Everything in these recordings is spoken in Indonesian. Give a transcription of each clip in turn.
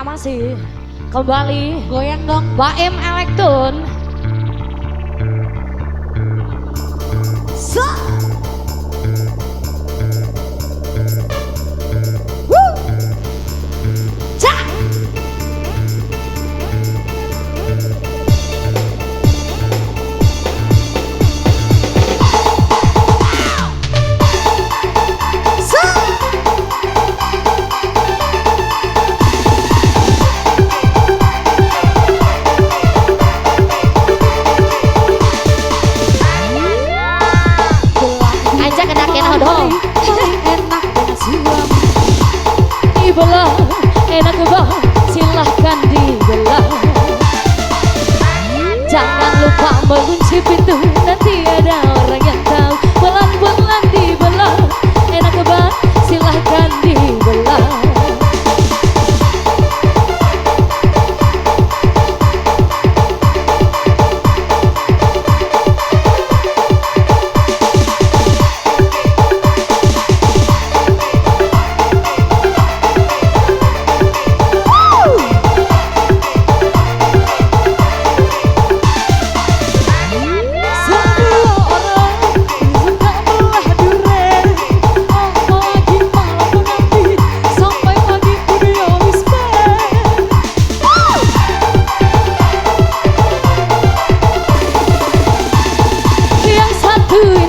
masih kembali goyang dong Baim Elektron. Dibelah, enak bah, silahkan dibelah. Jangan lupa mengunci pintu, nanti ada orang yang tahu. Pelan-pelan dibelah, enak bah, silahkan dibelah.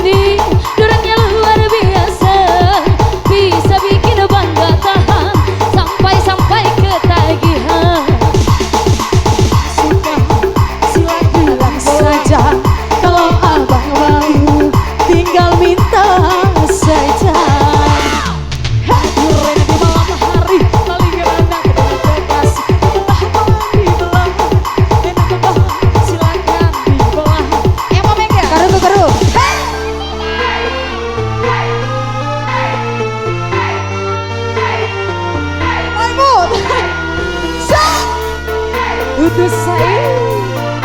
Ini duranya luar biasa, bisa bikin bangga tahan sampai ketagihan. Suka silakan saja, kalau abang mau tinggal minta saja. Hadirin di malam hari paling enak dengan bebas, dibelah enak banget, silakan dibelah. Yang mau megang karu. Udah saya.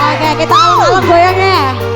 Oke, kita alam-alam goyangnya.